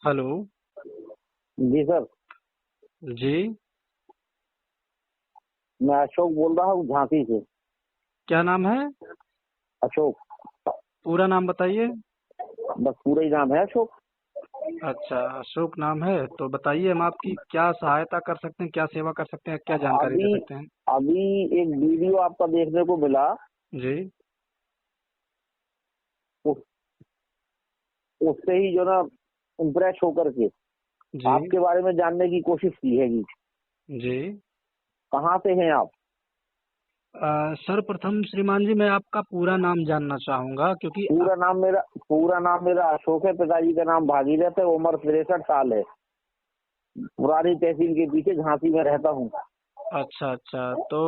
Hello. जी sir. जी। मैं अशोक बोल रहा हूँ झांसी से। क्या नाम है? अशोक। पूरा नाम बताइए। बस पूरा ही नाम है अशोक। अच्छा, अशोक नाम है तो बताइए, हम आपकी क्या सहायता कर सकते हैं, क्या सेवा कर सकते हैं, क्या जानकारी दे अभी सकते हैं? अभी एक वीडियो आपका देखने को मिला। जी। उस, उससे ही जो ना इम्प्रेस होकर के जी। आपके बारे में जानने की कोशिश की है जी। जी। कहाँ से हैं आप? सर्वप्रथम श्रीमान जी, मैं आपका पूरा नाम जानना चाहूंगा क्योंकि पूरा नाम मेरा अशोक है। पिताजी का नाम भागीरथ है। उम्र 63 साल है। पुरानी तहसील के पीछे झांसी में रहता हूँ। अच्छा अच्छा, तो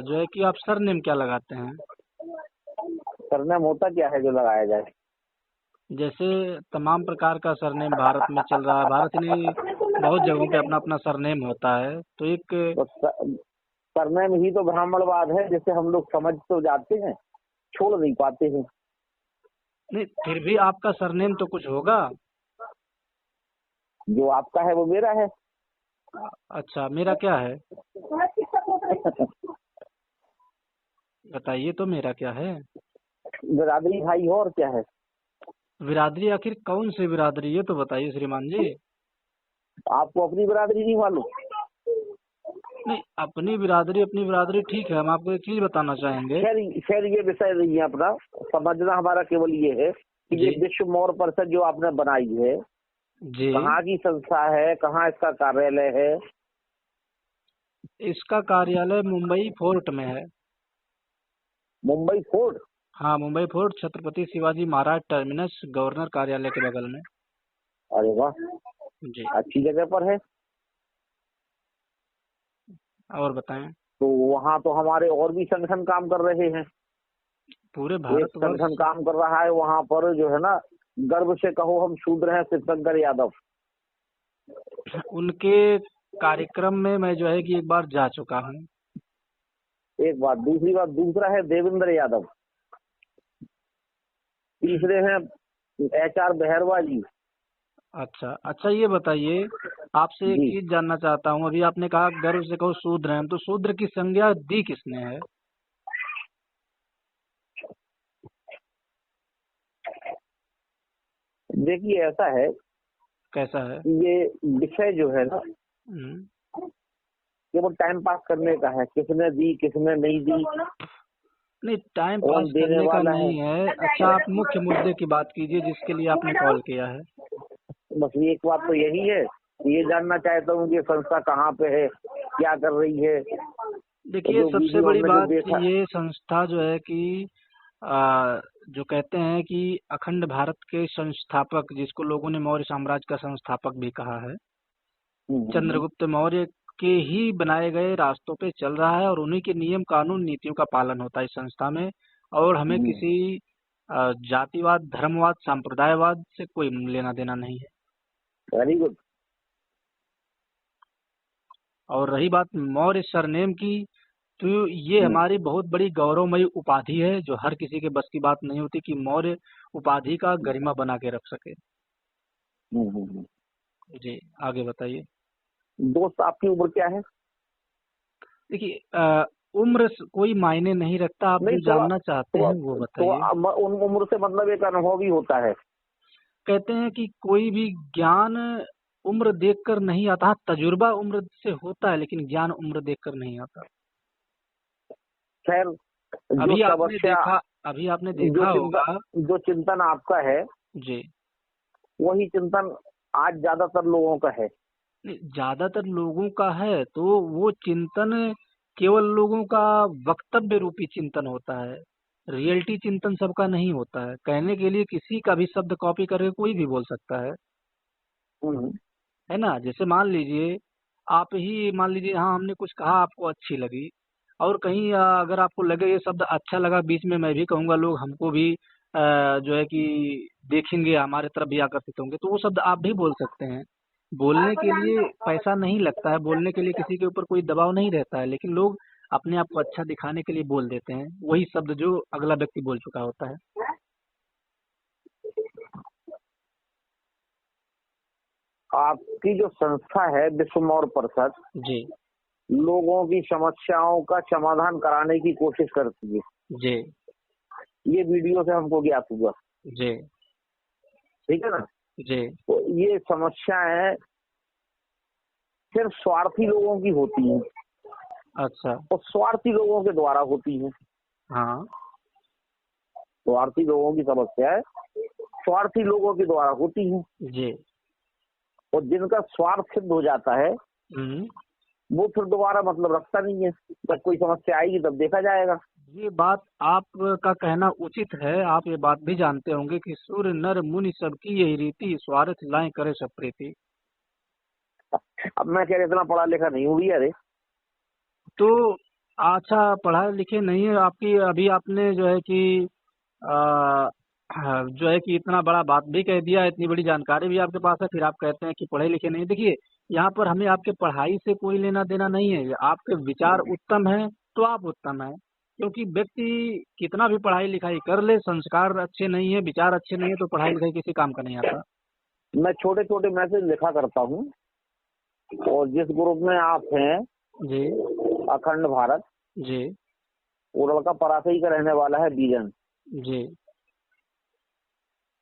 जो है कि आप सरनेम क्या लगाते हैं? सरनेम होता क्या है जो लगाया जाए? जैसे तमाम प्रकार का सरनेम भारत में चल रहा है, भारत ही नहीं बहुत जगहों पे अपना अपना सरनेम होता है, तो एक तो सरनेम ही तो ब्राह्मणवाद है, जिसे हम लोग समझ तो जाते हैं, छोड़ नहीं पाते हैं। नहीं, फिर भी आपका सरनेम तो कुछ होगा। जो आपका है वो मेरा है। अच्छा, मेरा क्या है? बताइए तो मेरा क्या है? बिरादरी भाई हो और क्या है? बिरादरी आखिर कौन सी बिरादरी, ये तो बताइए श्रीमान जी। आपको अपनी बिरादरी नहीं मालूम? नहीं, अपनी बिरादरी ठीक है, हम आपको एक चीज बताना चाहेंगे। खैर ये विषय नहीं है अपना। समझना हमारा केवल ये है कि जी। ये विश्व मौर्य परिषद जो आपने बनाई है, जी। कहाँ की संस्था है, कहाँ इसका कार्यालय है? इसका कार्यालय मुंबई फोर्ट में है। मुंबई फोर्ट? हाँ, Mumbai fort, Chhatrapati Shivaji Maharaj terminus, governor कार्यालय के बगल में। अरे वाह, जी। अच्छी जगह पर है। और बताएं। तो वहाँ तो हमारे और भी संगठन काम कर रहे हैं। पूरे एक संगठन भारतवर्ष। काम कर रहा है वहाँ पर, जो है ना, गर्व से कहो हम शूद्र हैं, शिवशंकर यादव। उनके कार्यक्रम में मैं जो है कि एक बार जा चुका हूँ। एक बात। दूसरी बात, दूसरा है देवेंद्र यादव। तीसरे हैं HR बहरवा जी। अच्छा अच्छा, ये बताइए, आपसे एक जी। चीज जानना चाहता हूँ। अभी आपने कहा गर्व से कहो शूद्र हैं, तो शूद्र की संज्ञा दी किसने है? देखिए ऐसा है कैसा है? कि ये विषय जो है ना, हम्म। केवल टाइम पास करने का है। किसने दी किसने नहीं दी, नहीं, टाइम कौन पास देने करने का वाला है, नहीं है। अच्छा, आप मुख्य मुद्दे की बात कीजिए जिसके लिए आपने कॉल किया है। बस एक बात तो यही है कि ये जानना चाहता हूँ कि संस्था कहाँ पे है, क्या कर रही है। तो देखिए, जो सबसे वीडियो बड़ी हमने जो बात देखा। ये संस्था जो है कि जो कहते हैं कि अखंड भारत के संस्थापक, जिसको लोगों ने मौर्य साम्राज्य का संस्थापक भी कहा है, चंद्रगुप्त मौर्य के ही बनाए गए रास्तों पे चल रहा है, और उन्हीं के नियम कानून नीतियों का पालन होता है इस संस्था में। और हमें किसी जातिवाद, धर्मवाद, सांप्रदायवाद से कोई लेना देना नहीं है। Very good. और रही बात मौर्य सरनेम की, तो ये हमारी बहुत बड़ी गौरवमयी उपाधि है, जो हर किसी के बस की बात नहीं होती कि मौर्य उपाधि का गरिमा बना के रख सके। जी, आगे बताइए। दोस्त आपकी उम्र क्या है? देखिए, कोई मायने नहीं रखता, आप नहीं, जो थोड़ा जानना चाहते थोड़ा हैं वो बताइए। थोड़ा उन उम्र से मतलब एक अनुभव ही होता है। कहते हैं कि कोई भी ज्ञान उम्र देखकर नहीं आता। हाँ, तजुर्बा उम्र से होता है, लेकिन ज्ञान उम्र देखकर नहीं आता। खैर, जो अभी आपने तपस्या, देखा अभी आपने जो देखा होगा। चिंतन जो चिंतन आपका है, जी। वही चिंतन आज ज्यादातर लोगों का है। नहीं, ज्यादातर लोगों का है तो वो चिंतन केवल लोगों का वक्तव्य रूपी चिंतन होता है। रियलिटी चिंतन सबका नहीं होता है। कहने के लिए किसी का भी शब्द कॉपी करके कोई भी बोल सकता हम्म। है ना? जैसे मान लीजिए, आप ही मान लीजिए, हाँ, हमने कुछ कहा, आपको अच्छी लगी, और कहीं अगर आपको लगे ये शब्द अच्छा लगा, बीच में मैं भी कहूंगा, लोग हमको भी जो है कि देखेंगे, हमारे तरफ भी आकर्षित होंगे, तो वो शब्द आप भी बोल सकते हैं। बोलने के लिए पैसा नहीं लगता है, बोलने के लिए किसी के ऊपर कोई दबाव नहीं रहता है, लेकिन लोग अपने आप को अच्छा दिखाने के लिए बोल देते हैं वही शब्द जो अगला व्यक्ति बोल चुका होता है। आपकी जो संस्था है विश्वमौर परिषद जी लोगों की समस्याओं का समाधान कराने की कोशिश करती है, जी ये वीडियो से हमको ज्ञात हुआ। जी ठीक है ना। जी। तो ये समस्याएं सिर्फ स्वार्थी लोगों की होती हैं अच्छा। और स्वार्थी लोगों के द्वारा होती हैं। हाँ स्वार्थी लोगों की समस्याएं स्वार्थी लोगों के द्वारा होती हैं जी। और जिनका स्वार्थ सिद्ध हो जाता है हम्म। वो फिर दोबारा मतलब रखता नहीं है। जब कोई समस्या आएगी तब देखा जाएगा। ये बात आपका कहना उचित है। आप ये बात भी जानते होंगे कि सूर्य नर मुनि सबकी यही रीति, स्वार्थ लाए करे सब प्रीति। अब मैं कह रहा इतना पढ़ा लिखा नहीं हूँ भैया। अरे तो अच्छा, पढ़ाए लिखे नहीं है आपकी, अभी आपने जो है कि आ, जो है कि इतना बड़ा बात भी कह दिया, इतनी बड़ी जानकारी भी आपके पास है, फिर आप कहते हैं कि पढ़े लिखे नहीं। देखिए, यहाँ पर हमें आपके पढ़ाई से कोई लेना देना नहीं है। आपके विचार उत्तम है तो आप उत्तम है, क्योंकि व्यक्ति कितना भी पढ़ाई लिखाई कर ले, संस्कार अच्छे नहीं है, विचार अच्छे नहीं है, तो पढ़ाई लिखाई किसी काम का नहीं आता। मैं छोटे छोटे मैसेज लिखा करता हूँ और जिस ग्रुप में आप हैं जी अखंड भारत, जी वो लड़का परासई का रहने वाला है बीजन, जी।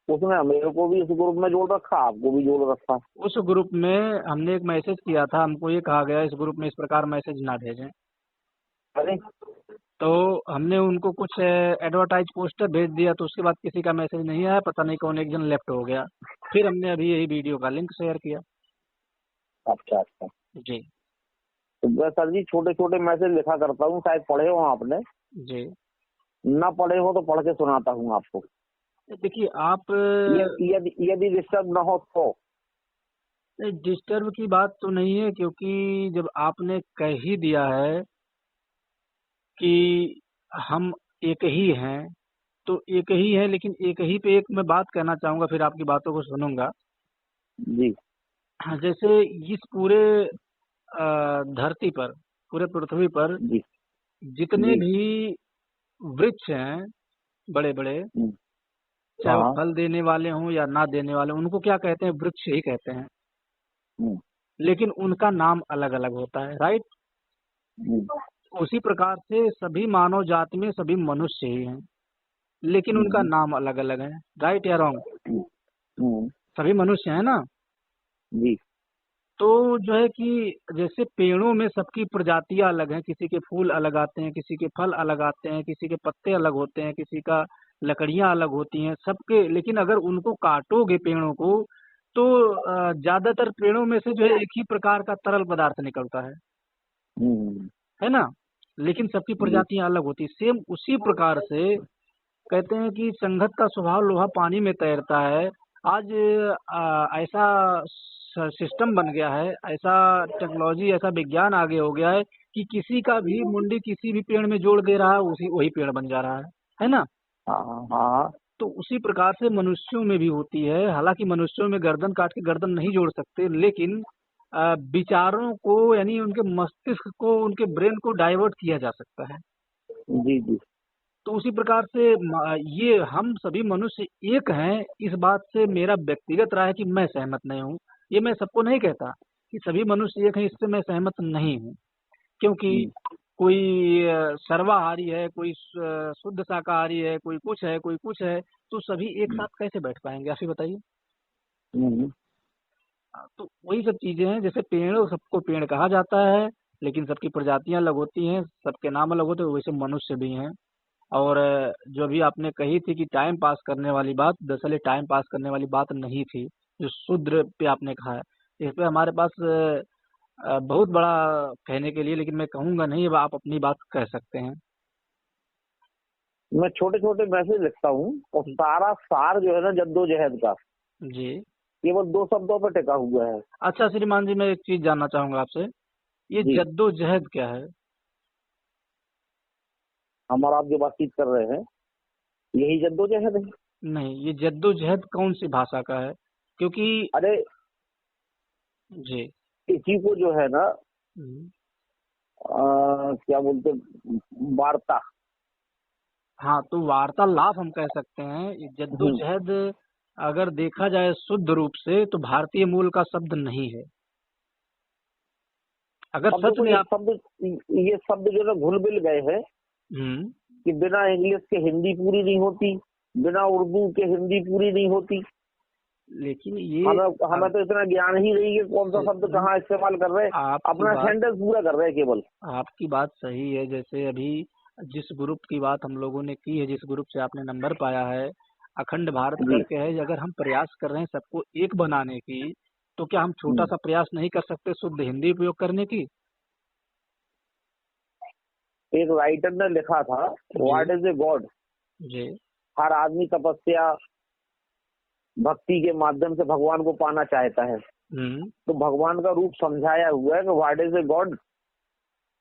उसने मेरे को भी इस ग्रुप में जोड़ रखा, आपको भी जोड़ रखा। उस ग्रुप में हमने एक मैसेज किया था, हमको ये कहा गया इस ग्रुप में इस प्रकार मैसेज ना भेजें। अरे तो हमने उनको कुछ एडवर्टाइज पोस्टर भेज दिया, तो उसके बाद किसी का मैसेज नहीं आया, पता नहीं कौन एक जन लेफ्ट हो गया। फिर हमने अभी यही वीडियो का लिंक शेयर किया। अच्छा अच्छा। जी तो मैं सर जी छोटे छोटे मैसेज लिखा करता हूँ, शायद पढ़े हो आपने, जी। ना पढ़े हो तो पढ़ के सुनाता हूँ आपको। देखिए, आप यदि यदि डिस्टर्ब ना हो तो। डिस्टर्ब की बात तो नहीं है, क्योंकि जब आपने कह ही दिया है कि हम एक ही हैं, तो एक ही है। लेकिन एक ही पे एक मैं बात कहना चाहूंगा, फिर आपकी बातों को सुनूंगा। जी जैसे इस पूरे धरती पर, पूरे पृथ्वी पर जी जितने जी। भी वृक्ष हैं बड़े बड़े, चाहे वो हाँ। फल देने वाले हों या ना देने वाले, उनको क्या कहते हैं? वृक्ष ही कहते हैं। हम्म, लेकिन उनका नाम अलग अलग होता है, राइट? हम्म, उसी प्रकार से सभी मानव जाति में सभी मनुष्य ही हैं, लेकिन उनका हम्म, नाम अलग अलग है, राइट या रॉन्ग? हम्म, हम्म, सभी मनुष्य हैं ना। जी तो जो है कि जैसे पेड़ों में सबकी प्रजातियां अलग हैं, किसी के फूल अलग आते हैं, किसी के फल अलग आते हैं, किसी के पत्ते अलग होते हैं, किसी का लकड़ियां अलग होती हैं सबके। लेकिन अगर उनको काटोगे पेड़ों को, तो ज्यादातर पेड़ों में से जो है एक ही प्रकार का तरल पदार्थ निकलता हम्म, है ना। लेकिन सबकी जी प्रजातियां अलग होती। सेम उसी प्रकार से कहते हैं कि संगत का स्वभाव लोहा पानी में तैरता है। आज ऐसा सिस्टम बन गया है, ऐसा टेक्नोलॉजी, ऐसा विज्ञान आगे हो गया है कि किसी का भी मुंडी किसी भी पेड़ में जोड़ दे रहा है, उसी वही पेड़ बन जा रहा है ना। हाँ हाँ। तो उसी प्रकार से मनुष्यों में भी होती है। हालांकि मनुष्यों में गर्दन काट के गर्दन नहीं जोड़ सकते, लेकिन विचारों को, यानी उनके मस्तिष्क को, उनके ब्रेन को डाइवर्ट किया जा सकता है। जी जी। तो उसी प्रकार से ये हम सभी मनुष्य एक हैं, इस बात से मेरा व्यक्तिगत राय है कि मैं सहमत नहीं हूँ। ये मैं सबको नहीं कहता कि सभी मनुष्य एक हैं, इससे मैं सहमत नहीं हूँ। क्योंकि कोई सर्वाहारी है, कोई शुद्ध शाकाहारी है, कोई कुछ है, कोई कुछ है, तो सभी एक साथ कैसे बैठ पाएंगे, आप ही बताइए। हम्म, तो वही सब चीजें हैं। जैसे पेड़, सबको पेड़ कहा जाता है, लेकिन सबकी प्रजातियां अलग होती हैं, सबके नाम अलग होते हैं, वैसे मनुष्य भी हैं। और जो भी आपने कही थी कि टाइम पास करने वाली बात, दरअसल ये टाइम पास करने वाली बात नहीं थी। जो शूद्र पे आपने कहा है, इस पे हमारे पास बहुत बड़ा कहने के लिए, लेकिन मैं कहूँगा नहीं, अब आप अपनी बात कह सकते हैं। मैं छोटे छोटे मैसेज लिखता हूँ और सारा सार जो है ना जद्दोजहद का जी। केवल 2 शब्दों पर टिका हुआ है। अच्छा श्रीमान जी, मैं एक चीज जानना चाहूंगा आपसे, ये जी जद्दोजहद क्या है? हमारा आप जो बातचीत कर रहे हैं यही जद्दोजहद है। नहीं, ये जद्दोजहद कौन सी भाषा का है? क्योंकि अरे जी। इसी को जो है ना हम्म। क्या बोलते वार्ता। हाँ, तो वार्तालाप हम कह सकते हैं। ये हम्म, जद्दोजहद अगर देखा जाए शुद्ध रूप से तो भारतीय मूल का शब्द नहीं है। अगर अब सच देखो में आप ये शब्द जो है घुल मिल गए हैं हम्म, कि बिना इंग्लिश के हिंदी पूरी नहीं होती, बिना उर्दू के हिंदी पूरी नहीं होती। लेकिन ये हमें तो इतना ज्ञान ही नहीं है कौन सा शब्द कहाँ इस्तेमाल कर रहे हैं, आपकी अपना बात सेंटेंस पूरा कर रहे हैं केवल। आपकी बात सही है। जैसे अभी जिस ग्रुप की बात हम लोगों ने की है, जिस ग्रुप से आपने नंबर पाया है, अखंड भारत जी। करके है। अगर हम प्रयास कर रहे हैं सबको एक बनाने की, तो क्या हम छोटा सा प्रयास नहीं कर सकते शुद्ध हिंदी उपयोग करने की? एक राइटर ने लिखा था, व्हाट इज ए गॉड। जी। हर आदमी तपस्या भक्ति के माध्यम से भगवान को पाना चाहता है। हम्म। तो भगवान का रूप समझाया हुआ है कि व्हाट इज ए गॉड,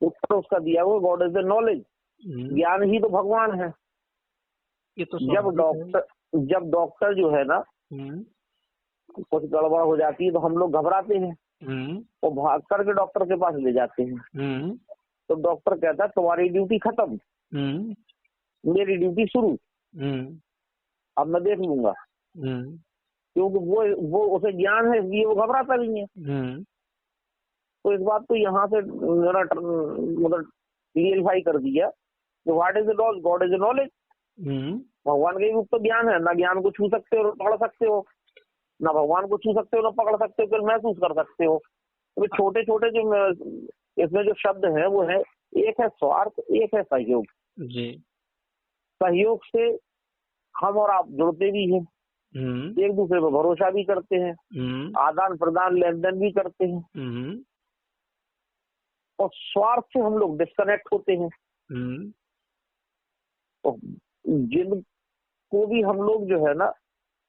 उत्तर उसका दिया हुआ गॉड इज ए नॉलेज। हम्म। ज्ञान ही तो भगवान है। ये तो जब स्वाभाविक है। डॉक्टर जो है ना, हम्म। कुछ गड़बड़ हो जाती है तो हम लोग घबराते हैं, हम्म। वो भाग करके डॉक्टर के पास ले जाते हैं। हम्म। तो डॉक्टर कहता है तुम्हारी ड्यूटी खत्म, हम्म। मेरी ड्यूटी शुरू, हम्म। अब मैं देख लूंगा। हम्म। क्योंकि वो उसे ज्ञान है, इसलिए वो घबराता नहीं है। हम्म। तो इस बात को यहाँ से मेरा मतलब क्लियरिफाई कर दिया कि what is the God is knowledge. Hmm. भगवान का ही रूप तो ज्ञान है। ना ज्ञान को छू सकते हो, पकड़ सकते हो, ना भगवान को छू सकते हो, ना पकड़ सकते हो, फिर महसूस कर सकते हो। तो छोटे छोटे जो इसमें जो शब्द है वो है, एक है स्वार्थ, एक है सहयोग। जी। सहयोग से हम और आप जुड़ते भी हैं, हम्म। एक दूसरे पर भरोसा भी करते हैं, हम्म। आदान प्रदान लेन देन भी करते हैं। हम्म। और स्वार्थ से हम लोग डिस्कनेक्ट होते हैं। हम्म। तो जिनको भी हम लोग जो है ना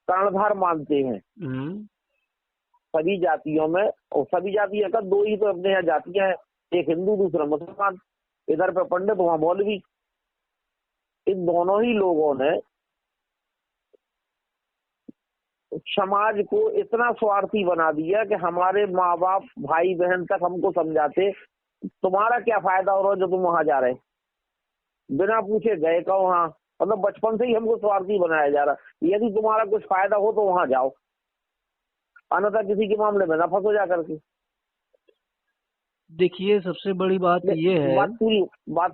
कर्णधार मानते हैं हम्म। सभी जातियों में, और सभी जातियों का दो ही तो अपने यहाँ जातियां हैं, एक हिंदू दूसरा मुसलमान, इधर पे पंडित वहां मौलवी। इन दोनों ही लोगों ने समाज को इतना स्वार्थी बना दिया कि हमारे माँ बाप भाई बहन तक हमको समझाते तुम्हारा क्या फायदा हो रहा है जो तुम वहां जा रहे, बिना पूछे गए का वहां। मतलब बचपन से ही हमको स्वार्थी बनाया जा रहा है। यदि तुम्हारा कुछ फायदा हो तो वहां जाओ, अन्यथा किसी के मामले में ना फंसो जा करके। देखिए, सबसे बड़ी बात ये है। बात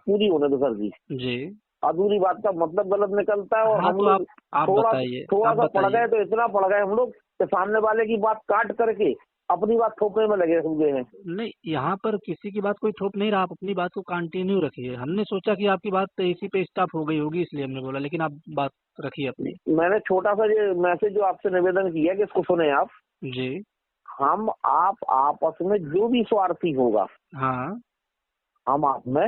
पूरी होने दो सर जी। जी। अधूरी बात का मतलब गलत निकलता है। और हाँ, हम तो लोग आप थोड़ा बताइए, थोड़ा आप सा पढ़ बताइए। गए, तो इतना पढ़ गए हम लोग कि सामने वाले की बात काट करके अपनी बात थोपने में लगे हुए हैं। नहीं, यहाँ पर किसी की बात कोई थोप नहीं रहा। आप अपनी बात को कंटिन्यू रखिए। हमने सोचा कि आपकी बात तो इसी पे स्टॉप हो गई होगी, इसलिए हमने बोला, लेकिन आप बात रखिए अपनी। मैंने छोटा सा ये मैसेज जो आपसे निवेदन किया कि इसको सुने आप। जी। हम आप आपस में जो भी स्वार्थी होगा, हाँ। हम आप में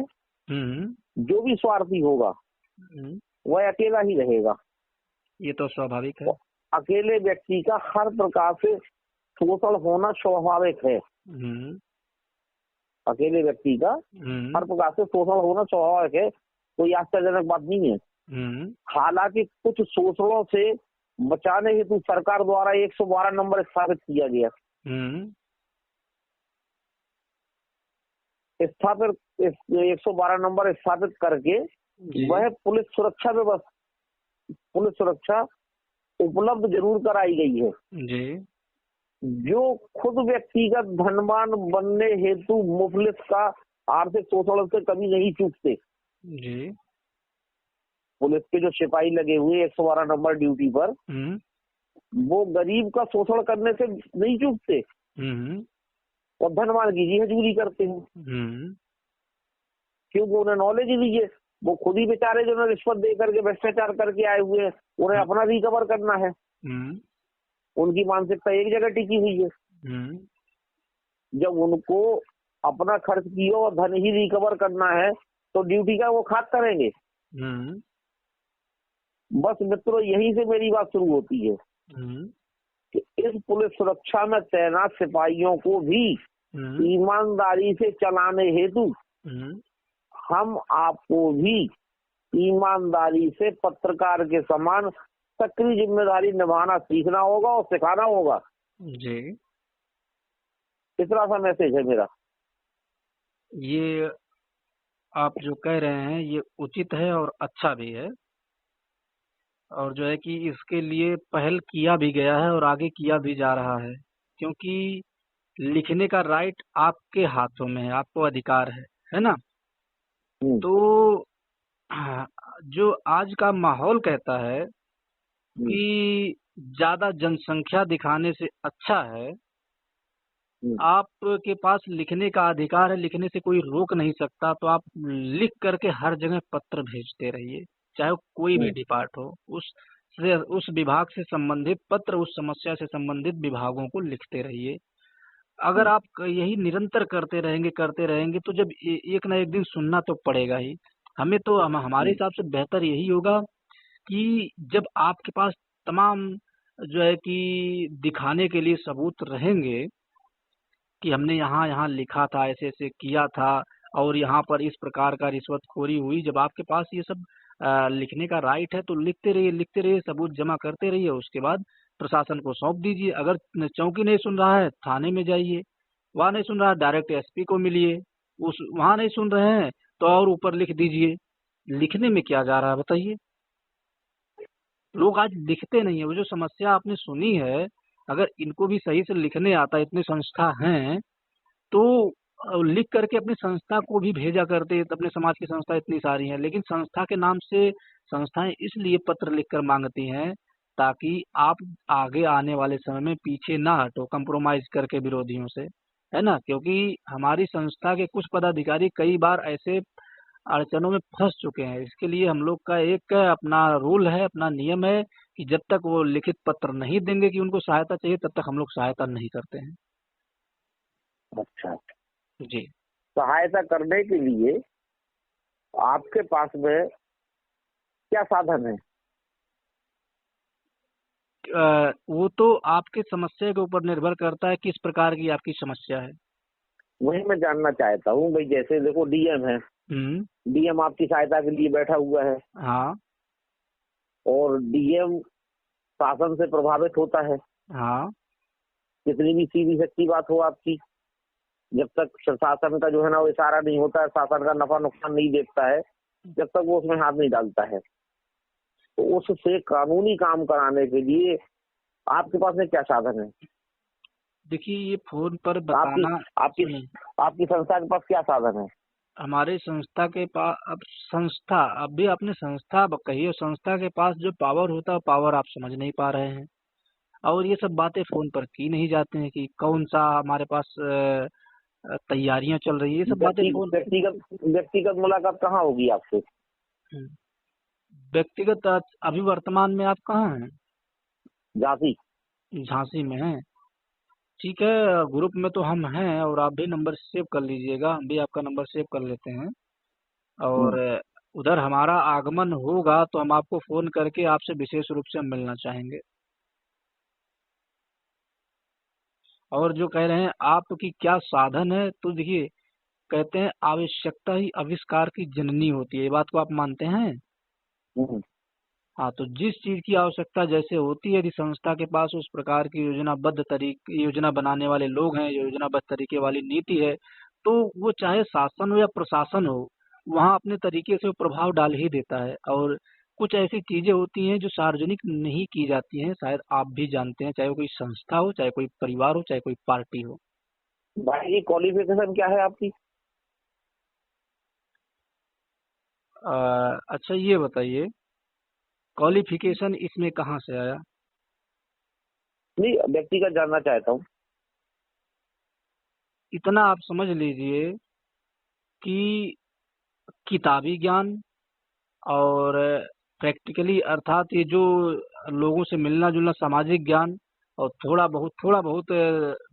हम्म। जो भी स्वार्थी होगा हम्म। वह अकेला ही रहेगा। ये तो स्वाभाविक है। तो अकेले व्यक्ति का हर प्रकार से शोषण होना स्वाभाविक है। हम्म। अकेले व्यक्ति का हर प्रकार से शोषण होना स्वाभाविक है, कोई आश्चर्यजनक बात नहीं है। हालांकि कुछ शोषणों से बचाने हेतु सरकार द्वारा 112 नंबर स्थापित किया गया। स्थापित 112 नंबर स्थापित करके वह पुलिस सुरक्षा उपलब्ध जरूर कराई गई है जी। जो खुद व्यक्तिगत धनवान बनने हेतु मुफलिस का आर्थिक शोषण से कभी नहीं चूकते। जी। पुलिस के जो सिपाही लगे हुए 112 नंबर ड्यूटी पर, वो गरीब का शोषण करने से नहीं चूकते और धनवान की जी हजूरी करते हैं, क्योंकि उन्हें नॉलेज ही नहीं है। वो खुद ही बेचारे जो रिश्वत दे करके भ्रष्टाचार करके आए हुए हैं, उन्हें अपना रिकवर करना है। उनकी मानसिकता एक जगह टिकी हुई है। जब उनको अपना खर्च किया और धन ही रिकवर करना है तो ड्यूटी का वो खाक करेंगे। बस मित्रों, यहीं से मेरी बात शुरू होती है कि इस पुलिस सुरक्षा में तैनात सिपाहियों को भी ईमानदारी से चलाने हेतु हम आपको भी ईमानदारी से पत्रकार के समान सक्रिय जिम्मेदारी निभाना सीखना होगा और सिखाना होगा जी। इतना सा मैसेज है मेरा। ये आप जो कह रहे हैं ये उचित है और अच्छा भी है। और जो है कि इसके लिए पहल किया भी गया है और आगे किया भी जा रहा है, क्योंकि लिखने का राइट आपके हाथों में है, आपको अधिकार है ना। हम्म। तो हाँ, जो आज का माहौल कहता है हम्म। कि ज्यादा जनसंख्या दिखाने से अच्छा है हम्म। आपके पास लिखने का अधिकार है, लिखने से कोई रोक नहीं सकता, तो आप लिख करके हर जगह पत्र भेजते रहिए, चाहे वो कोई भी हम्म। डिपार्ट हो, उस विभाग से संबंधित पत्र, उस समस्या से संबंधित विभागों को लिखते रहिए। अगर हम्म। आप यही निरंतर करते रहेंगे तो जब एक ना एक दिन सुनना तो पड़ेगा ही। हमें तो हमारे हम्म। हिसाब से बेहतर यही होगा कि जब आपके पास तमाम जो है कि दिखाने के लिए सबूत रहेंगे कि हमने यहाँ यहाँ लिखा था, ऐसे ऐसे किया था और यहाँ पर इस प्रकार का रिश्वतखोरी हुई, जब आपके पास ये सब लिखने का राइट है तो लिखते रहिए, सबूत जमा करते रहिए, उसके बाद प्रशासन को सौंप दीजिए। अगर चौकी नहीं सुन रहा है थाने में जाइए, वहाँ नहीं सुन रहा है डायरेक्ट एसपी को मिलिए, उस वहाँ नहीं सुन रहे हैं तो और ऊपर लिख दीजिए। लिखने में क्या जा रहा है बताइए। लोग आज लिखते नहीं है। वो जो समस्या आपने सुनी है, अगर इनको भी सही से लिखने आता, इतने संस्था हैं तो लिख करके अपनी संस्था को भी भेजा करते। अपने समाज की संस्था इतनी सारी हैं, लेकिन संस्था के नाम से संस्थाएं इसलिए पत्र लिखकर मांगती हैं ताकि आप आगे आने वाले समय में पीछे ना हटो कंप्रोमाइज करके विरोधियों से, है ना। क्योंकि हमारी संस्था के कुछ पदाधिकारी कई बार ऐसे अड़चनों में फंस चुके हैं। इसके लिए हम लोग का एक अपना रूल है, अपना नियम है कि जब तक वो लिखित पत्र नहीं देंगे कि उनको सहायता चाहिए, तब तक हम लोग सहायता नहीं करते हैं। अच्छा। जी। सहायता करने के लिए आपके पास में क्या साधन है? वो तो आपके समस्या के ऊपर निर्भर करता है किस प्रकार की आपकी समस्या है। वही मैं जानना चाहता हूँ भाई। जैसे देखो डीएम है, हम्म। डीएम आपकी सहायता के लिए बैठा हुआ है हाँ। और डीएम शासन से प्रभावित होता है। हाँ। कितनी भी सीधी सच्ची बात हो आपकी, जब तक शासन का जो है ना वो इशारा नहीं होता है, शासन का नफा नुकसान नहीं देखता है, जब तक वो उसमें हाथ नहीं डालता है, तो उससे कानूनी काम कराने के लिए आपके पास में क्या साधन है? देखिए, ये फोन पर आपकी बताना। आपकी सुनिए, आपकी संस्था के पास क्या साधन है? हमारे संस्था के पास अब संस्था, अब भी आपने संस्था कही, संस्था के पास जो पावर होता है पावर आप समझ नहीं पा रहे हैं। और ये सब बातें फोन पर की नहीं जाती हैं कि कौन सा हमारे पास तैयारियां चल रही है, ये सब बातें फोन। व्यक्तिगत व्यक्तिगत मुलाकात कहाँ होगी आपसे? हम्म, व्यक्तिगत अभी वर्तमान में आप कहाँ हैं? झांसी। झांसी में हैं। ठीक है, ग्रुप में तो हम हैं और आप भी नंबर सेव कर लीजिएगा, हम भी आपका नंबर सेव कर लेते हैं। और उधर हमारा आगमन होगा तो हम आपको फोन करके आपसे विशेष रूप से हम मिलना चाहेंगे। और जो कह रहे हैं आपकी क्या साधन है, तो देखिए, कहते हैं आवश्यकता ही आविष्कार की जननी होती है, ये बात को आप मानते हैं? हम्म। हाँ, तो जिस चीज की आवश्यकता जैसे होती है, यदि संस्था के पास उस प्रकार की योजना बनाने वाले लोग हैं, योजनाबद्ध तरीके वाली नीति है, तो वो चाहे शासन हो या प्रशासन हो, वहाँ अपने तरीके से वो प्रभाव डाल ही देता है। और कुछ ऐसी चीजें होती हैं जो सार्वजनिक नहीं की जाती हैं, शायद आप भी जानते हैं, चाहे वो कोई संस्था हो, चाहे कोई परिवार हो, चाहे कोई पार्टी हो। भाई जी, क्वालिफिकेशन क्या है आपकी? अच्छा, ये बताइए, क्वालिफिकेशन इसमें कहाँ से आया? नहीं, व्यक्तिगत जानना चाहता हूँ। इतना आप समझ लीजिए कि किताबी ज्ञान और प्रैक्टिकली, अर्थात ये जो लोगों से मिलना जुलना, सामाजिक ज्ञान, और थोड़ा बहुत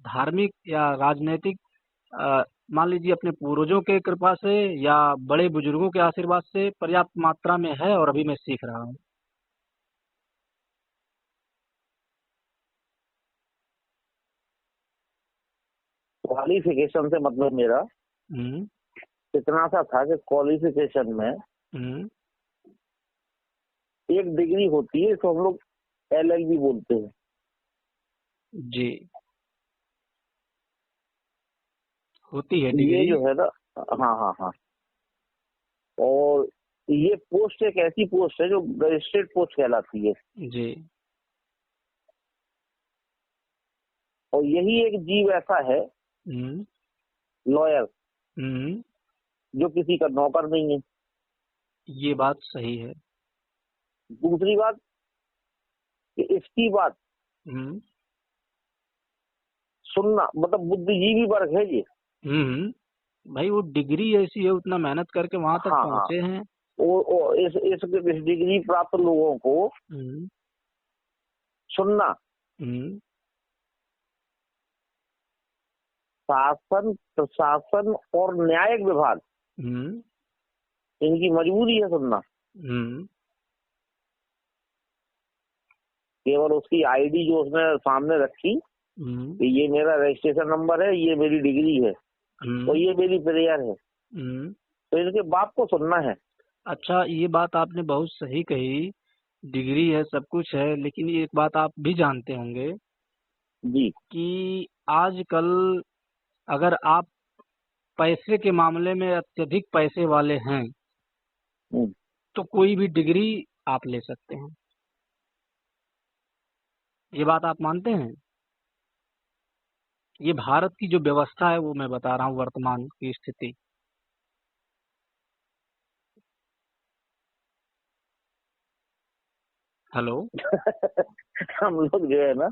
धार्मिक या राजनैतिक, मान लीजिए अपने पूर्वजों के कृपा से या बड़े बुजुर्गों के आशीर्वाद से पर्याप्त मात्रा में है और अभी मैं सीख रहा हूँ। क्वालिफिकेशन से मतलब मेरा हम्म। इतना सा था कि क्वालिफिकेशन में हम्म। एक डिग्री होती है, तो हम लोग एलएलबी बोलते हैं। जी, होती है ये डिग्री। जो है ना, हाँ हाँ हाँ, और ये पोस्ट एक ऐसी पोस्ट है जो रजिस्ट्रेड पोस्ट कहलाती है, जी। और यही एक जीव ऐसा है हम्म। लॉयर हम्म। जो किसी का नौकर नहीं है। ये बात सही है। दूसरी बात कि इसकी बात हम्म। सुनना, मतलब बुद्धिजीवी वर्ग है ये। भाई वो डिग्री ऐसी है, उतना मेहनत करके वहां तक हाँ हाँ, पहुंचे हैं। इस डिग्री प्राप्त लोगों को हम्म। सुनना, हम्म। शासन प्रशासन और न्यायिक विभाग, हम्म। इनकी मजबूरी है सुनना। हम्म। केवल उसकी आईडी जो उसने सामने रखी हम्म। कि ये मेरा रजिस्ट्रेशन नंबर है, ये मेरी डिग्री है और ये मेरी प्रेयर है, हम्म। तो इनके बाप को सुनना है। अच्छा, ये बात आपने बहुत सही कही। डिग्री है, सब कुछ है, लेकिन एक बात आप भी जानते होंगे जी। कि आजकल अगर आप पैसे के मामले में अत्यधिक पैसे वाले हैं हम्म। तो कोई भी डिग्री आप ले सकते हैं। ये बात आप मानते हैं? ये भारत की जो व्यवस्था है वो मैं बता रहा हूँ, वर्तमान की स्थिति। हेलो। हम लोग जो है ना,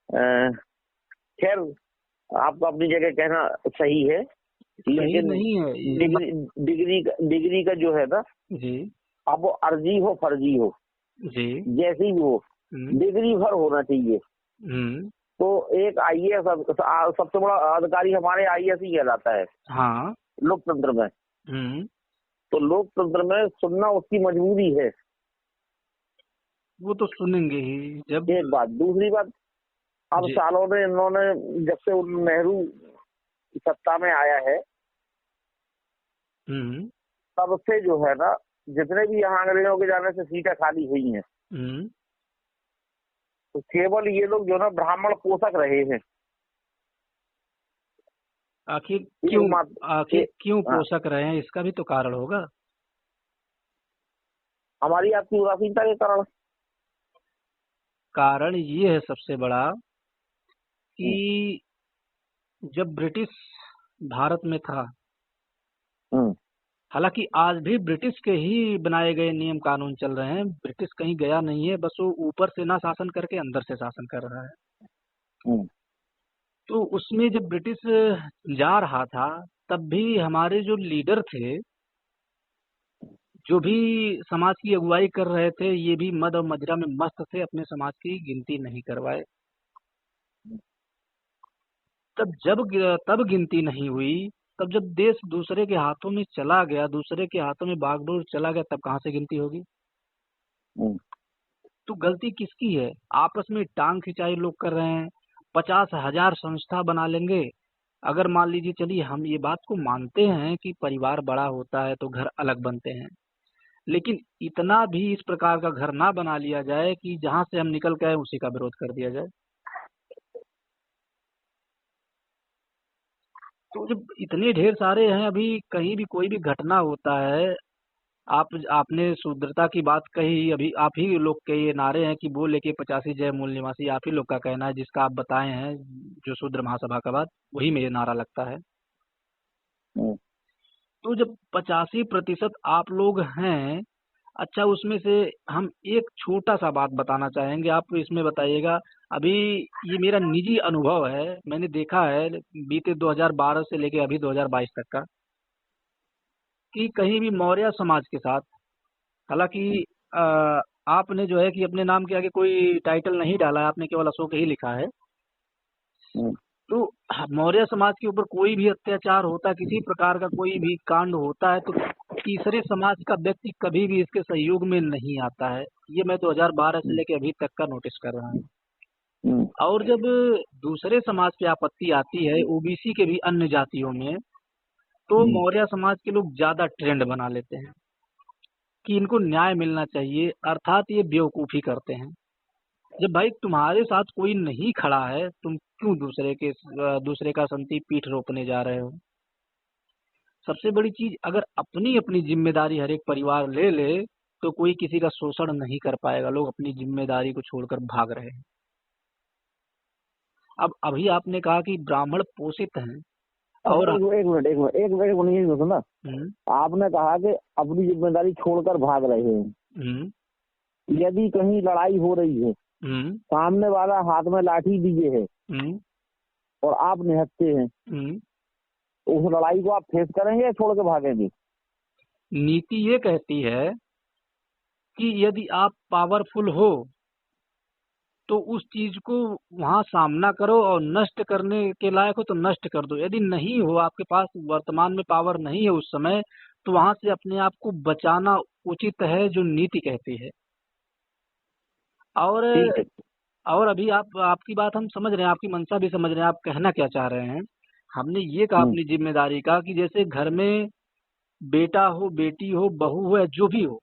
अ, खैर आपको अपनी जगह कहना सही है, सही लेकिन नहीं है ये डिग्री का जो है ना, जी। अब वो अर्जी हो फर्जी हो, जी। जैसी भी हो, हम्म। डिग्री भर होना चाहिए। हम्म। तो एक आईएएस सबसे बड़ा अधिकारी हमारे आईएएस ही कहलाता है हाँ। लोकतंत्र में। हम्म। तो लोकतंत्र में सुनना उसकी मजबूरी है। वो तो सुनेंगे ही जब। एक बात, दूसरी बात, अब जी। सालों में इन्होंने, जब से नेहरू सत्ता में आया है, हम्म। तब से जो है ना, जितने भी यहाँ अंग्रेजों के जाने से सीटें खाली हुई हैं, हम्म। तो केवल ये लोग जो ना ब्राह्मण पोषक रहे हैं। आखिर एक क्यों मात्र आखिर क्यों हाँ, पोषक रहे हैं, इसका भी तो कारण होगा। हमारी आपकी उदासीनता के कारण। कारण ये है सबसे बड़ा कि जब ब्रिटिश भारत में था, हम्म। हालांकि आज भी ब्रिटिश के ही बनाए गए नियम कानून चल रहे हैं, ब्रिटिश कहीं गया नहीं है, बस वो ऊपर से ना शासन करके अंदर से शासन कर रहा है। हम्म। तो उसमें जब ब्रिटिश जा रहा था, तब भी हमारे जो लीडर थे, जो भी समाज की अगुवाई कर रहे थे, ये भी मद और मदिरा में मस्त थे, अपने समाज की गिनती नहीं करवाए। तब गिनती नहीं हुई, तब जब देश दूसरे के हाथों में चला गया, दूसरे के हाथों में बागडोर चला गया, तब कहाँ से गिनती होगी? हम्म। तो गलती किसकी है? आपस में टांग खिंचाई लोग कर रहे हैं। 50,000 संस्था बना लेंगे। अगर मान लीजिए, चलिए हम ये बात को मानते हैं कि परिवार बड़ा होता है तो घर अलग बनते हैं, लेकिन इतना भी इस प्रकार का घर ना बना लिया जाए कि जहां से हम निकल के आए उसी का विरोध कर दिया जाए। तो जब इतने ढेर सारे हैं, अभी कहीं भी कोई भी घटना होता है, आपने शूद्रता की बात कही, अभी आप ही लोग के ये नारे हैं कि वो लेके 85 जय मूल निवासी, आप ही लोग का कहना है, जिसका आप बताए हैं, जो शूद्र महासभा का बात, वही मेरे नारा लगता है। हम्म। तो जब 85% आप लोग हैं, अच्छा उसमें से हम एक छोटा सा बात बताना चाहेंगे, आप इसमें बताइएगा। अभी ये मेरा निजी अनुभव है, मैंने देखा है बीते 2012 से लेके अभी 2022 तक का, कि कहीं भी मौर्य समाज के साथ, हालांकि अ, आपने जो है कि अपने नाम के आगे कोई टाइटल नहीं डाला है, आपने केवल अशोक ही लिखा है। हम्म। तो मौर्य समाज के ऊपर कोई भी अत्याचार होता है, किसी प्रकार का कोई भी कांड होता है, तो तीसरे समाज का व्यक्ति कभी भी इसके सहयोग में नहीं आता है। ये मैं 2012 से लेके अभी तक का नोटिस कर रहा हूँ। हम्म। और जब दूसरे समाज पे आपत्ति आती है, ओबीसी के भी अन्य जातियों में, तो हम्म। मौर्य समाज के लोग ज्यादा ट्रेंड बना लेते हैं कि इनको न्याय मिलना चाहिए, अर्थात ये बेवकूफी करते हैं। जब भाई तुम्हारे साथ कोई नहीं खड़ा है, तुम क्यों दूसरे का संति पीठ रोकने जा रहे हो? सबसे बड़ी चीज, अगर अपनी अपनी जिम्मेदारी हर एक परिवार ले ले तो कोई किसी का शोषण नहीं कर पाएगा। लोग अपनी जिम्मेदारी को छोड़कर भाग रहे हैं। अब अभी आपने कहा कि ब्राह्मण पोषित हैं, अब और एक मिनट नहीं सुना। हम्म, आपने कहा कि अपनी जिम्मेदारी छोड़कर भाग रहे हैं। हम्म, यदि कहीं लड़ाई हो रही है, हम्म, सामने वाला हाथ में लाठी लिए है हम्म, और आप निहत्ते हैं, हम्म। तो उस लड़ाई को आप फेस करेंगे या छोड़ के भागेंगे? नीति ये कहती है कि यदि आप पावरफुल हो तो उस चीज को वहां सामना करो, और नष्ट करने के लायक हो तो नष्ट कर दो। यदि नहीं हो, आपके पास वर्तमान में पावर नहीं है उस समय, तो वहां से अपने आप को बचाना उचित है, जो नीति कहती है। और ठीक है। और अभी आपकी बात हम समझ रहे हैं, आपकी मंशा भी समझ रहे हैं, आप कहना क्या चाह रहे हैं। हमने ये कहा हम्म, अपनी जिम्मेदारी का कि जैसे घर में बेटा हो, बेटी हो, बहू हो, या जो भी हो,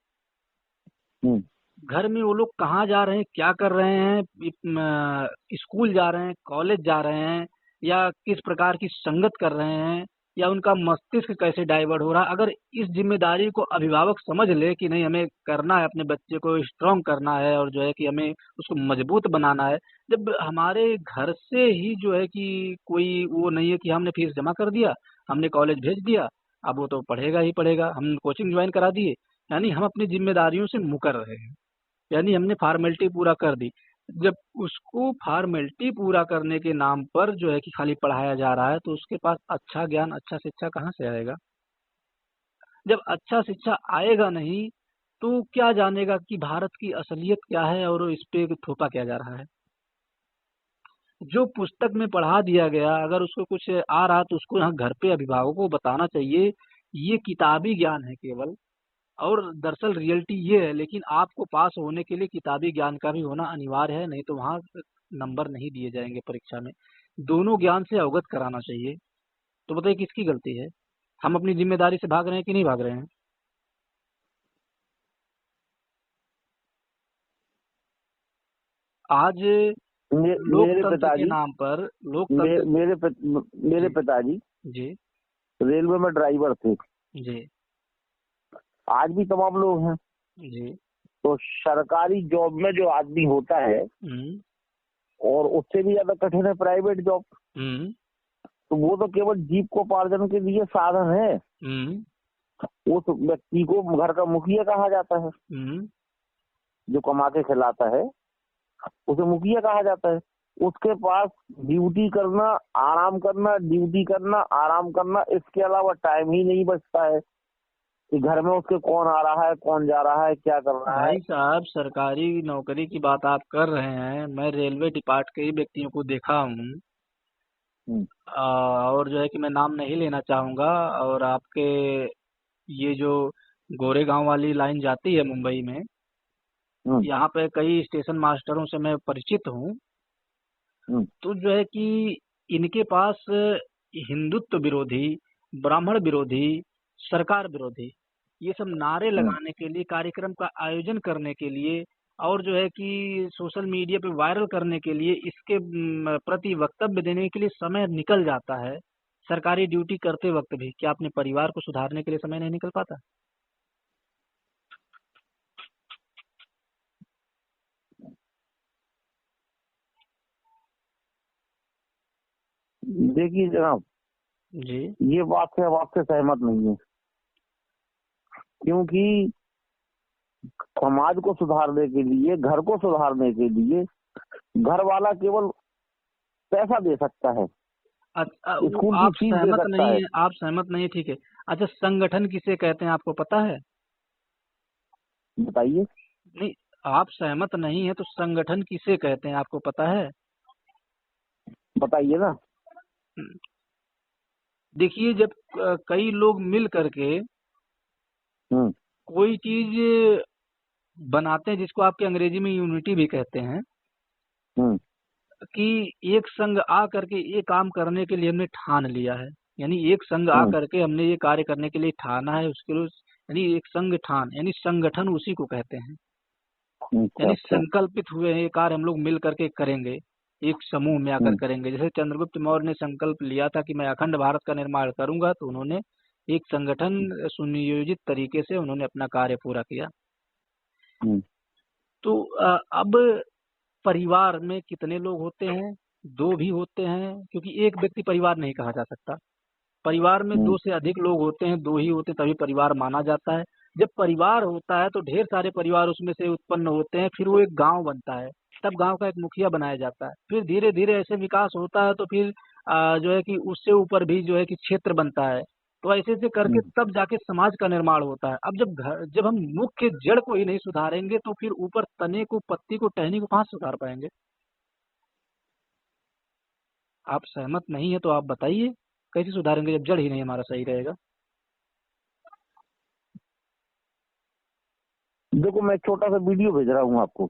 हम्म, घर में वो लोग कहाँ जा रहे हैं, क्या कर रहे हैं, स्कूल जा रहे हैं, कॉलेज जा रहे हैं, या किस प्रकार की संगत कर रहे हैं, या उनका मस्तिष्क कैसे डाइवर्ट हो रहा है, अगर इस जिम्मेदारी को अभिभावक समझ ले कि नहीं, हमें करना है, अपने बच्चे को स्ट्रांग करना है, और जो है कि हमें उसको मजबूत बनाना है। जब हमारे घर से ही जो है कि कोई वो नहीं है कि हमने फीस जमा कर दिया, हमने कॉलेज भेज दिया, अब वो तो पढ़ेगा ही पढ़ेगा, हम कोचिंग ज्वाइन करा दिए, यानी हम अपनी जिम्मेदारियों से मुकर रहे हैं, यानी हमने फॉर्मेलिटी पूरा कर दी। जब उसको फॉर्मेलिटी पूरा करने के नाम पर जो है कि खाली पढ़ाया जा रहा है, तो उसके पास अच्छा ज्ञान, अच्छा शिक्षा कहाँ से आएगा? जब अच्छा शिक्षा आएगा नहीं तो क्या जानेगा कि भारत की असलियत क्या है और इस पे थोपा क्या जा रहा है। जो पुस्तक में पढ़ा दिया गया, अगर उसको कुछ आ रहा तो उसको यहाँ घर पे अभिभावकों को बताना चाहिए। ये किताबी ज्ञान है केवल, और दरअसल रियलिटी ये है। लेकिन आपको पास होने के लिए किताबी ज्ञान का भी होना अनिवार्य है, नहीं तो वहाँ नंबर नहीं दिए जाएंगे परीक्षा में। दोनों ज्ञान से अवगत कराना चाहिए। तो बताइए किसकी गलती है? हम अपनी जिम्मेदारी से भाग रहे हैं कि नहीं भाग रहे हैं? आज मेरे लोकतंत्र के पिताजी नाम पर, मे, लोकतंत्र। मेरे पित, मेरे जी, पिताजी जी, रेलवे में ड्राइवर थे। जी, आज भी तमाम लोग हैं। जी। तो सरकारी जॉब में जो आदमी होता है, हम्म, और उससे भी ज्यादा कठिन है प्राइवेट जॉब। हम्म, तो वो तो केवल जीविकोपार्जन के लिए साधन है। हम्म, उस व्यक्ति को घर का मुखिया कहा जाता है, हम्म। जो कमा के खिलाता है उसे मुखिया कहा जाता है। उसके पास ड्यूटी करना, आराम करना, ड्यूटी करना, आराम करना, इसके अलावा टाइम ही नहीं बचता है कि घर में उसके कौन आ रहा है, कौन जा रहा है, क्या कर रहा है। भाई साहब, सरकारी नौकरी की बात आप कर रहे हैं, मैं रेलवे डिपार्ट के ही व्यक्तियों को देखा हूँ। हम्म, और जो है कि मैं नाम नहीं लेना चाहूंगा। और आपके ये जो गोरेगांव वाली लाइन जाती है मुंबई में, हम्म, यहाँ पे कई स्टेशन मास्टरों से मैं परिचित हूँ। हम्म, तो जो है कि इनके पास हिंदुत्व विरोधी, ब्राह्मण विरोधी, सरकार विरोधी, ये सब नारे हम्म। लगाने के लिए, कार्यक्रम का आयोजन करने के लिए, और जो है कि सोशल मीडिया पे वायरल करने के लिए, इसके प्रति वक्तव्य देने के लिए समय निकल जाता है। सरकारी ड्यूटी करते वक्त भी क्या अपने परिवार को सुधारने के लिए समय नहीं निकल पाता? देखिए जनाब, जी। ये बात से अब आपसे सहमत नहीं है, क्योंकि समाज को सुधारने के लिए, घर को सुधारने के लिए घर वाला केवल पैसा दे सकता है, अच्छा, वो स्कूल की आप फीस दे सहमत सकता नहीं है। है, आप सहमत नहीं है, ठीक है। अच्छा, संगठन किसे कहते हैं आपको पता है? बताइए। नहीं, आप सहमत नहीं है तो संगठन किसे कहते हैं आपको पता है? बताइए ना। हम्म, देखिए, जब कई लोग मिल करके हम्म, कोई चीज बनाते हैं, जिसको आपके अंग्रेजी में यूनिटी भी कहते हैं, हम्म, कि एक संघ आ करके ये काम करने के लिए हमने ठान लिया है, यानी एक संघ आ हम्म, करके हमने ये कार्य करने के लिए ठाना है, उसके लिए यानी एक संघ ठान, यानी संगठन उसी को कहते हैं। अच्छा यानी अच्छा। संकल्पित हुए हैं, ये कार्य हम लोग मिल करके करेंगे, एक समूह में आकर हम्म, करेंगे। जैसे चंद्रगुप्त मौर्य ने संकल्प लिया था कि मैं अखंड भारत का निर्माण करूंगा, तो उन्होंने एक संगठन सुनियोजित तरीके से उन्होंने अपना कार्य पूरा किया। तो अब परिवार में कितने लोग होते हैं? 2 भी होते हैं, क्योंकि एक व्यक्ति परिवार नहीं कहा जा सकता। परिवार में 2 से अधिक लोग होते हैं, 2 ही होते हैं तभी परिवार माना जाता है। जब परिवार होता है तो ढेर सारे परिवार उसमें से उत्पन्न होते हैं, फिर वो एक गांव बनता है, तब गांव का एक मुखिया बनाया जाता है। फिर धीरे धीरे ऐसे विकास होता है तो फिर जो है कि उससे ऊपर भी जो है कि क्षेत्र बनता है। तो ऐसे ऐसे करके तब जाके समाज का निर्माण होता है। अब जब हम मुख्य जड़ को ही नहीं सुधारेंगे तो फिर ऊपर तने को, पत्ती को, टहनी को कहाँ सुधार पाएंगे? आप सहमत नहीं है तो आप बताइए कैसे सुधारेंगे जब जड़ ही नहीं हमारा सही रहेगा? देखो, मैं छोटा सा वीडियो भेज रहा हूँ आपको।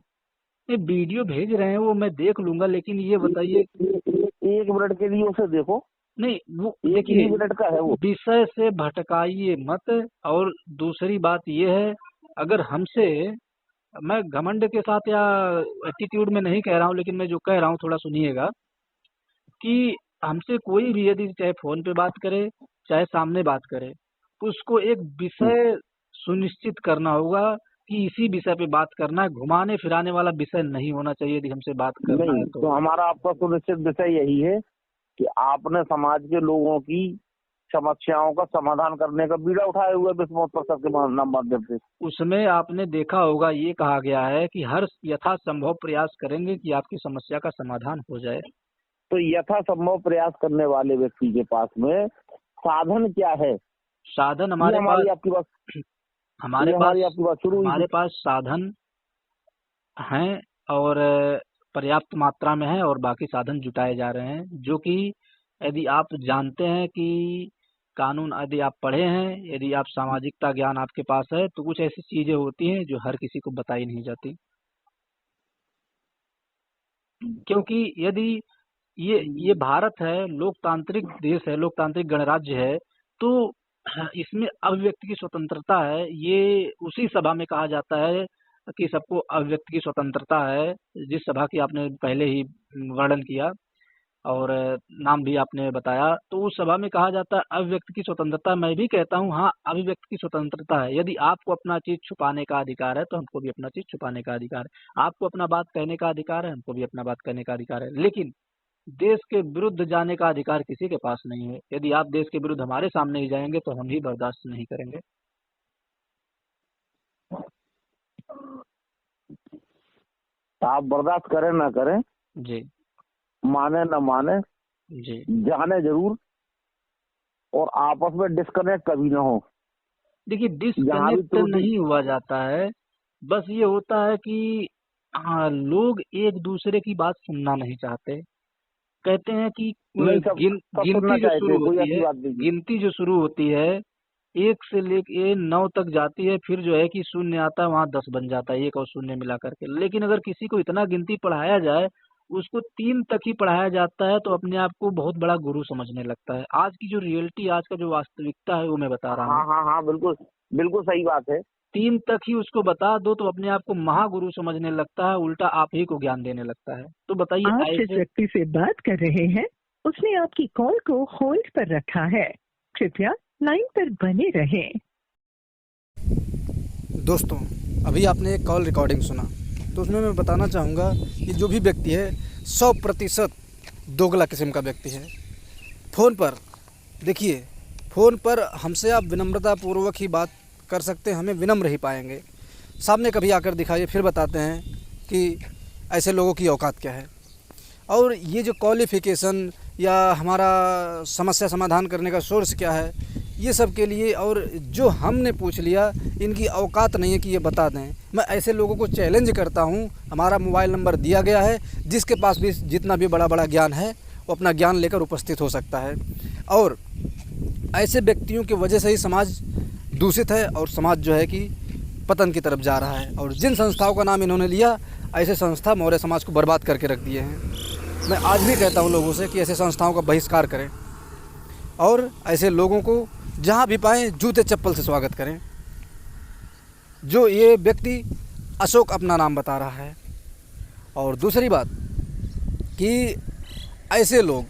ये वीडियो भेज रहे हैं वो मैं देख लूंगा, लेकिन ये बताइए, 1 मिनट के लिए उसे देखो। नहीं वो 1 देखिए, मिनट का है वो। विषय से भटकाइए मत। और दूसरी बात ये है, अगर हमसे, मैं घमंड के साथ या एटीट्यूड में नहीं कह रहा हूँ, लेकिन मैं जो कह रहा हूँ थोड़ा सुनिएगा, कि हमसे कोई भी यदि चाहे फोन पे बात करे चाहे सामने बात करे, उसको एक विषय सुनिश्चित करना होगा कि इसी विषय पे बात करना है। घुमाने फिराने वाला विषय नहीं होना चाहिए यदि हमसे बात करना है तो हमारा आपका सुनिश्चित विषय यही है कि आपने समाज के लोगों की समस्याओं का समाधान करने का बीड़ा उठाया हुआ विश्वोत्तर के माध्यम से। उसमें आपने देखा होगा ये कहा गया है कि हर यथासंभव प्रयास करेंगे कि आपकी समस्या का समाधान हो जाए। तो यथासंभव प्रयास करने वाले व्यक्ति के पास में साधन क्या है? साधन हमारे पास साधन हैं और पर्याप्त मात्रा में है, और बाकी साधन जुटाए जा रहे हैं, जो कि यदि आप जानते हैं कि कानून, यदि आप पढ़े हैं, यदि आप सामाजिकता ज्ञान आपके पास है, तो कुछ ऐसी चीजें होती हैं जो हर किसी को बताई नहीं जाती। क्योंकि यदि ये भारत है, लोकतांत्रिक देश है, लोकतांत्रिक गणराज्य है, तो इसमें अभिव्यक्ति की स्वतंत्रता है। ये उसी सभा में कहा जाता है कि सबको अभिव्यक्ति की स्वतंत्रता है, जिस सभा की आपने पहले ही वर्णन किया और नाम भी आपने बताया। तो उस सभा में कहा जाता है अभिव्यक्ति की स्वतंत्रता। मैं भी कहता हूँ हाँ, अभिव्यक्ति की स्वतंत्रता है। यदि आपको अपना चीज छुपाने का अधिकार है तो हमको भी अपना चीज छुपाने का अधिकार है। आपको अपना बात कहने का अधिकार है, हमको भी अपना बात कहने का अधिकार है। लेकिन देश के विरुद्ध जाने का अधिकार किसी के पास नहीं है। यदि आप देश के विरुद्ध हमारे सामने ही जाएंगे तो हम ही बर्दाश्त नहीं करेंगे। आप बर्दाश्त करें ना करें जी, माने न माने जी, जाने जरूर, और आपस में डिस्कनेक्ट कभी ना हो। देखिए डिस्कनेक्ट नहीं हुआ जाता है, बस ये होता है कि हाँ, लोग एक दूसरे की बात सुनना नहीं चाहते। कहते हैं कि गिनती जो शुरू होती है 1 से लेके 9 तक जाती है, फिर जो है कि शून्य आता है, वहाँ 10 बन जाता है, 1 और शून्य मिला करके। लेकिन अगर किसी को इतना गिनती पढ़ाया जाए, उसको 3 तक ही पढ़ाया जाता है, तो अपने आप को बहुत बड़ा गुरु समझने लगता है। आज की जो रियलिटी, आज का जो वास्तविकता है वो मैं बता रहा हूँ। हाँ, बिल्कुल सही बात है। 3 तक ही उसको बता दो तो अपने आप को महागुरु समझने लगता है, उल्टा आप ही को ज्ञान देने लगता है। तो बताइए, आप जिस व्यक्ति से बात कर रहे हैं उसने आपकी कॉल को होल्ड पर रखा है, कृपया लाइन पर बने रहें। दोस्तों, अभी आपने एक कॉल रिकॉर्डिंग सुना, तो उसमें मैं बताना चाहूँगा कि जो भी व्यक्ति है 100% दोगला किस्म का व्यक्ति है। फ़ोन पर देखिए, फ़ोन पर हमसे आप विनम्रतापूर्वक ही बात कर सकते हैं, हमें विनम्र ही पाएंगे। सामने कभी आकर दिखाइए, फिर बताते हैं कि ऐसे लोगों की औकात क्या है। और ये जो क्वालिफ़िकेशन या हमारा समस्या समाधान करने का सोर्स क्या है, ये सब के लिए, और जो हमने पूछ लिया, इनकी औकात नहीं है कि ये बता दें। मैं ऐसे लोगों को चैलेंज करता हूँ। हमारा मोबाइल नंबर दिया गया है, जिसके पास भी जितना भी बड़ा ज्ञान है वो अपना ज्ञान लेकर उपस्थित हो सकता है। और ऐसे व्यक्तियों की वजह से ही समाज दूषित है और समाज जो है कि पतन की तरफ जा रहा है। और जिन संस्थाओं का नाम इन्होंने लिया, ऐसे संस्था मौर्य समाज को बर्बाद करके रख दिए हैं। मैं आज भी कहता हूँ लोगों से कि ऐसे संस्थाओं का बहिष्कार करें और ऐसे लोगों को जहाँ भी पाएँ जूते चप्पल से स्वागत करें। जो ये व्यक्ति अशोक अपना नाम बता रहा है। और दूसरी बात कि ऐसे लोग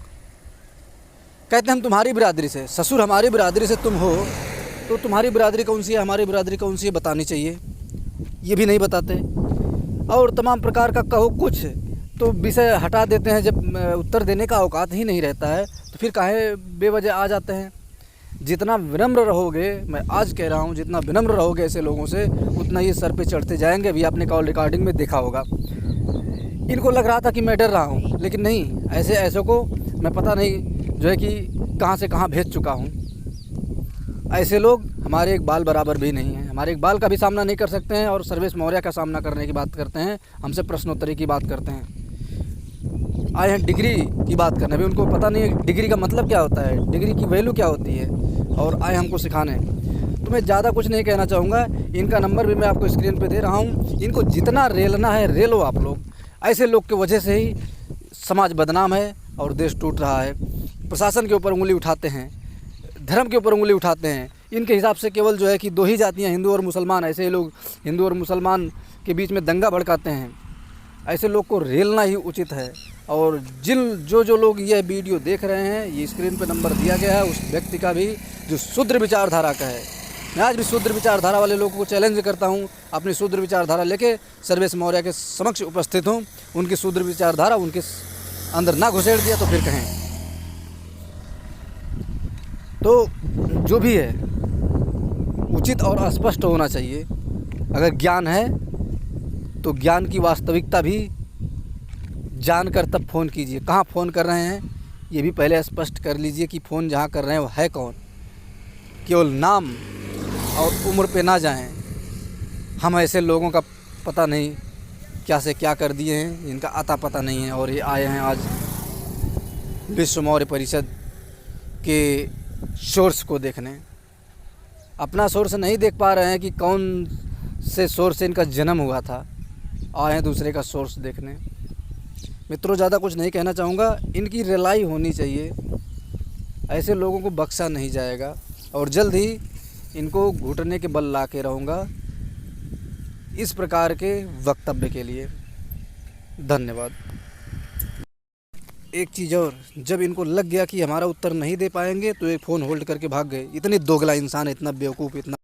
कहते हैं हम तुम्हारी बिरादरी से, ससुर हमारी बिरादरी से तुम हो, तो तुम्हारी बिरादरी कौन सी है, हमारी बिरादरी कौन सी है बतानी चाहिए, ये भी नहीं बताते। और तमाम प्रकार का कहो कुछ तो विषय हटा देते हैं, जब उत्तर देने का औकात ही नहीं रहता है तो फिर काहे बेवजह आ जाते हैं। जितना विनम्र रहोगे, मैं आज कह रहा हूँ, जितना विनम्र रहोगे ऐसे लोगों से, उतना ये सर पे चढ़ते जाएंगे। अभी आपने कॉल रिकॉर्डिंग में देखा होगा, इनको लग रहा था कि मैं डर रहा हूँ, लेकिन नहीं, ऐसों को मैं पता नहीं जो है कि कहाँ से कहाँ भेज चुका हूँ। ऐसे लोग हमारे एक बाल बराबर भी नहीं हैं, हमारे एक बाल का भी सामना नहीं कर सकते हैं, और सर्वेश मौर्य का सामना करने की बात करते हैं, हमसे प्रश्नोत्तरी की बात करते हैं। आए हैं डिग्री की बात करने, अभी उनको पता नहीं है डिग्री का मतलब क्या होता है, डिग्री की वैल्यू क्या होती है, और आए हमको सिखाने। तो मैं ज़्यादा कुछ नहीं कहना चाहूँगा, इनका नंबर भी मैं आपको स्क्रीन पे दे रहा हूँ। इनको जितना रेलना है रेलो आप लोग। ऐसे लोग की वजह से ही समाज बदनाम है और देश टूट रहा है। प्रशासन के ऊपर उंगली उठाते हैं, धर्म के ऊपर उंगली उठाते हैं। इनके हिसाब से केवल जो है कि दो ही जातियाँ, हिंदू और मुसलमान। ऐसे लोग हिंदू और मुसलमान के बीच में दंगा भड़काते हैं। ऐसे लोग को रेलना ही उचित है। और जो लोग ये वीडियो देख रहे हैं, ये स्क्रीन पर नंबर दिया गया है, उस व्यक्ति का भी जो शुद्र विचारधारा का है। मैं आज भी शुद्र विचारधारा वाले लोगों को चैलेंज करता हूं, अपनी शुद्र विचारधारा लेके सर्वेश मौर्य के समक्ष उपस्थित हूं। उनकी शुद्र विचारधारा उनके अंदर ना घुसेड़ दिया तो फिर कहें। तो जो भी है उचित और स्पष्ट होना चाहिए। अगर ज्ञान है तो ज्ञान की वास्तविकता भी जानकर तब फ़ोन कीजिए। कहाँ फ़ोन कर रहे हैं ये भी पहले स्पष्ट कर लीजिए कि फ़ोन जहाँ कर रहे हैं वो है कौन। केवल नाम और उम्र पे ना जाएं। हम ऐसे लोगों का पता नहीं क्या से क्या कर दिए हैं, इनका आता पता नहीं है, और ये आए हैं आज विश्व मौर्य परिषद के सोर्स को देखने। अपना सोर्स नहीं देख पा रहे हैं कि कौन से सोर्स से इनका जन्म हुआ था, आए हैं दूसरे का सोर्स देखने। मित्रों, ज़्यादा कुछ नहीं कहना चाहूँगा, इनकी रिलाई होनी चाहिए। ऐसे लोगों को बख्शा नहीं जाएगा, और जल्द ही इनको घुटने के बल ला के रहूँगा इस प्रकार के वक्तव्य के लिए। धन्यवाद। एक चीज़ और, जब इनको लग गया कि हमारा उत्तर नहीं दे पाएंगे तो एक फ़ोन होल्ड करके भाग गए। इतने दोगला इंसान है, इतना बेवकूफ़, इतना